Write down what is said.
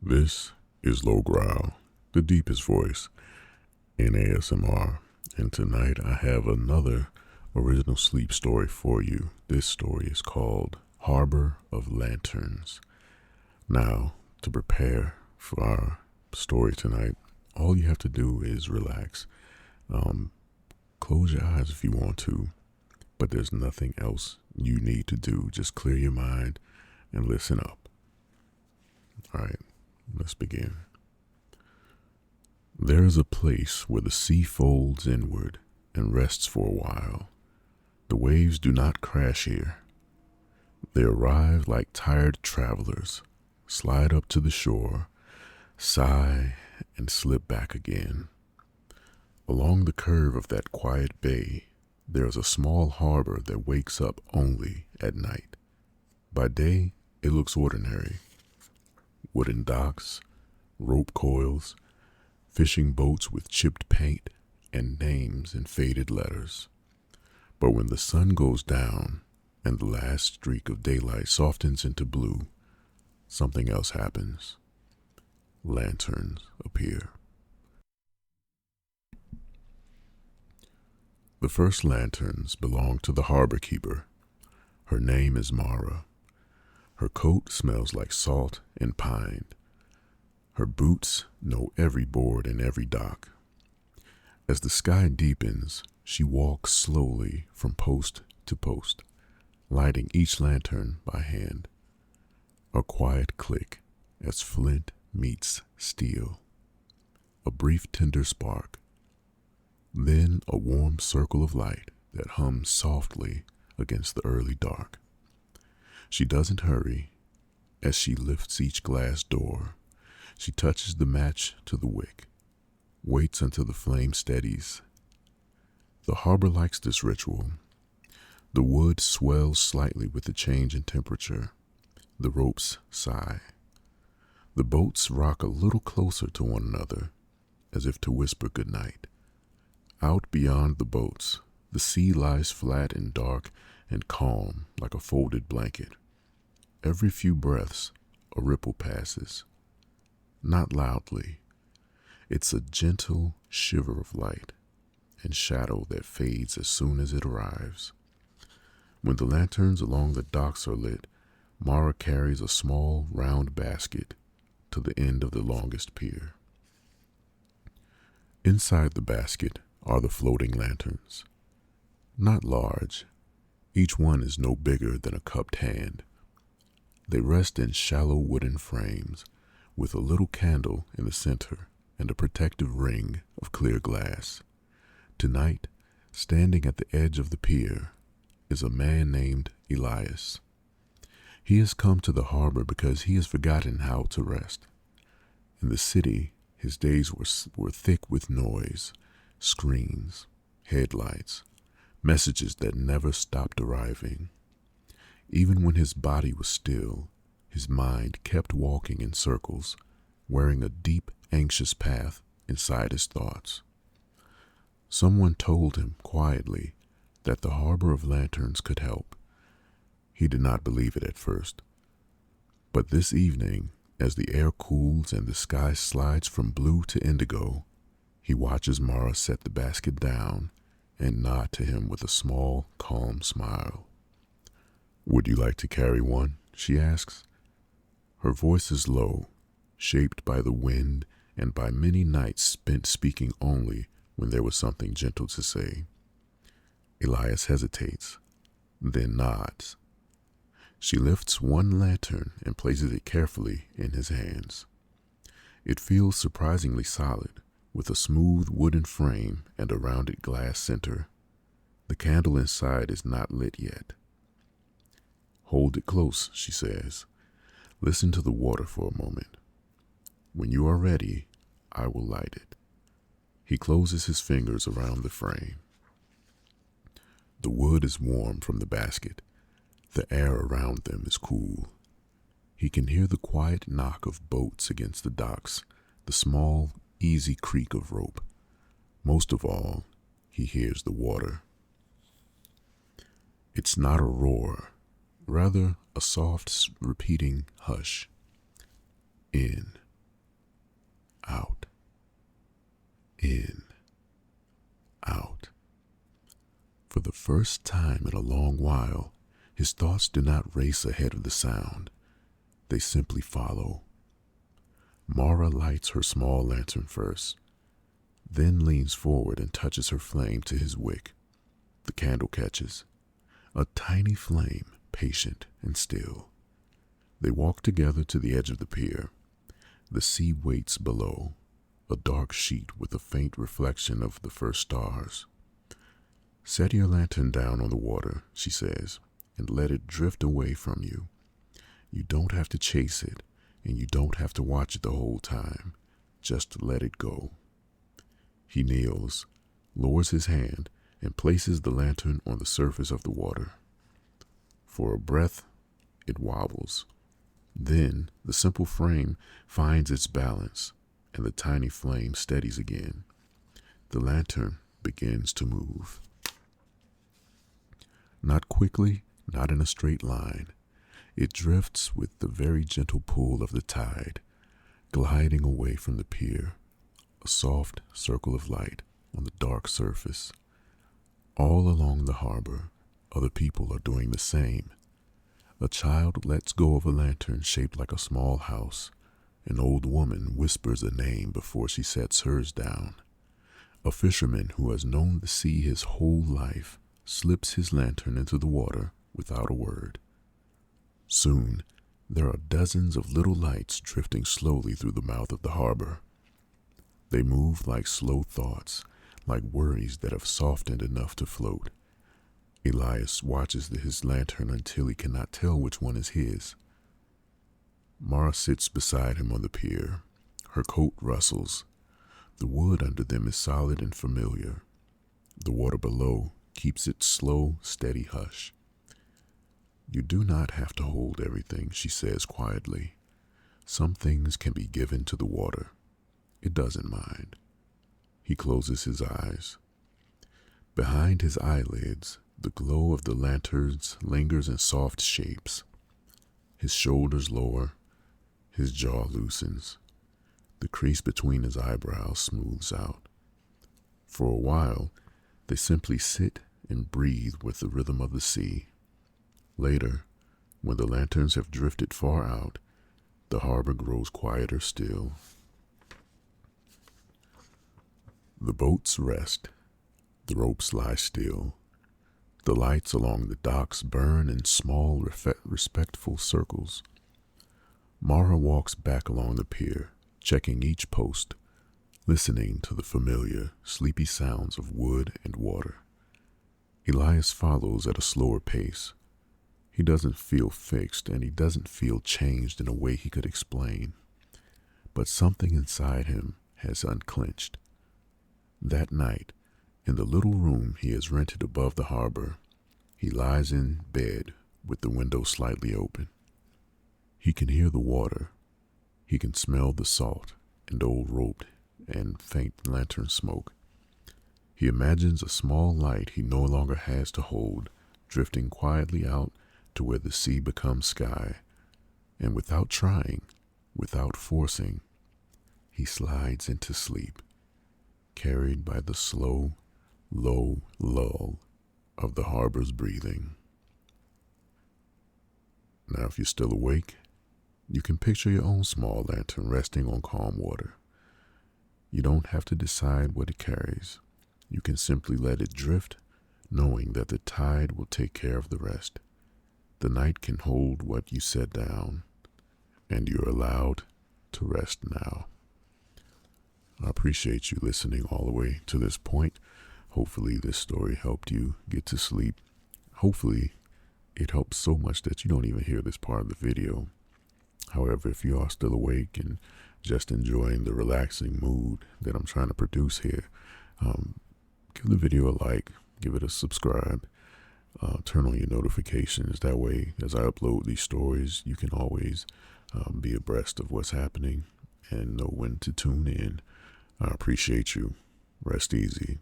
This is Low Growl, the deepest voice in ASMR, and tonight I have another original sleep story for you. This story is called Harbor of Lanterns. Now, to prepare for our story tonight, all you have to do is relax. Close your eyes if you want to, but there's nothing else you need to do. Just clear your mind and listen up. All right. Let's begin. There is a place where the sea folds inward and rests for a while. The waves do not crash here. They arrive like tired travelers, slide up to the shore, sigh, and slip back again. Along the curve of that quiet bay, there is a small harbor that wakes up only at night. By day, it looks ordinary. Wooden docks, rope coils, fishing boats with chipped paint and names in faded letters. But when the sun goes down and the last streak of daylight softens into blue, something else happens. Lanterns appear. The first lanterns belong to the harbor keeper. Her name is Mara. Her coat smells like salt and pine. Her boots know every board and every dock. As the sky deepens, she walks slowly from post to post, lighting each lantern by hand. A quiet click as flint meets steel. A brief tender spark. Then a warm circle of light that hums softly against the early dark. She doesn't hurry. As she lifts each glass door, she touches the match to the wick, waits until the flame steadies. The harbor likes this ritual. The wood swells slightly with the change in temperature. The ropes sigh. The boats rock a little closer to one another, as if to whisper goodnight. Out beyond the boats, the sea lies flat and dark and calm like a folded blanket. Every few breaths, a ripple passes. Not loudly. It's a gentle shiver of light and shadow that fades as soon as it arrives. When the lanterns along the docks are lit, Mara carries a small, round basket to the end of the longest pier. Inside the basket are the floating lanterns. Not large. Each one is no bigger than a cupped hand. They rest in shallow wooden frames with a little candle in the center and a protective ring of clear glass. Tonight, standing at the edge of the pier, is a man named Elias. He has come to the harbor because he has forgotten how to rest. In the city, his days were thick with noise, screens, headlights, messages that never stopped arriving. Even when his body was still, his mind kept walking in circles, wearing a deep, anxious path inside his thoughts. Someone told him quietly that the harbor of lanterns could help. He did not believe it at first. But this evening, as the air cools and the sky slides from blue to indigo, he watches Mara set the basket down and nod to him with a small, calm smile. "Would you like to carry one?" she asks. Her voice is low, shaped by the wind and by many nights spent speaking only when there was something gentle to say. Elias hesitates, then nods. She lifts one lantern and places it carefully in his hands. It feels surprisingly solid, with a smooth wooden frame and a rounded glass center. The candle inside is not lit yet. "Hold it close," she says. "Listen to the water for a moment. When you are ready, I will light it." He closes his fingers around the frame. The wood is warm from the basket. The air around them is cool. He can hear the quiet knock of boats against the docks, the small, easy creak of rope. Most of all, he hears the water. It's not a roar, rather a soft, repeating hush. In, For the first time in a long while, his thoughts do not race ahead of the sound. They simply follow. Mara lights her small lantern first, then leans forward and touches her flame to his wick. The candle catches. A tiny flame, patient and still. They walk together to the edge of the pier. The sea waits below, a dark sheet with a faint reflection of the first stars. Set your lantern down on the water, she says, and let it drift away from you. You don't have to chase it, and you don't have to watch it the whole time. Just let it go. He kneels, lowers his hand, and places the lantern on the surface of the water. For a breath, it wobbles. Then the simple frame finds its balance, and the tiny flame steadies again. The lantern begins to move. Not quickly, not in a straight line. It drifts with the very gentle pull of the tide, gliding away from the pier, a soft circle of light on the dark surface. All along the harbor, other people are doing the same. A child lets go of a lantern shaped like a small house. An old woman whispers a name before she sets hers down. A fisherman who has known the sea his whole life slips his lantern into the water without a word. Soon, there are dozens of little lights drifting slowly through the mouth of the harbor. They move like slow thoughts, like worries that have softened enough to float. Elias watches his lantern until he cannot tell which one is his. Mara sits beside him on the pier. Her coat rustles. The wood under them is solid and familiar. The water below keeps its slow, steady hush. You do not have to hold everything, she says quietly. Some things can be given to the water. It doesn't mind. He closes his eyes. Behind his eyelids, the glow of the lanterns lingers in soft shapes. His shoulders lower, his jaw loosens. The crease between his eyebrows smooths out. For a while, they simply sit and breathe with the rhythm of the sea. Later, when the lanterns have drifted far out, the harbor grows quieter still. The boats rest. The ropes lie still. The lights along the docks burn in small, respectful circles. Mara walks back along the pier, checking each post, listening to the familiar, sleepy sounds of wood and water. Elias follows at a slower pace. He doesn't feel fixed, and he doesn't feel changed in a way he could explain. But something inside him has unclenched. That night, in the little room he has rented above the harbor, he lies in bed with the window slightly open. He can hear the water. He can smell the salt and old rope and faint lantern smoke. He imagines a small light he no longer has to hold, drifting quietly out to where the sea becomes sky, and without trying, without forcing, he slides into sleep, carried by the slow, low lull of the harbor's breathing. Now, if you're still awake, you can picture your own small lantern resting on calm water. You don't have to decide what it carries. You can simply let it drift, knowing that the tide will take care of the rest. The night can hold what you set down, and you're allowed to rest now. I appreciate you listening all the way to this point. Hopefully this story helped you get to sleep. Hopefully it helps so much that you don't even hear this part of the video. However, if you are still awake and just enjoying the relaxing mood that I'm trying to produce here, give the video a like, give it a subscribe, turn on your notifications. That way, as I upload these stories, you can always be abreast of what's happening and know when to tune in. I appreciate you. Rest easy.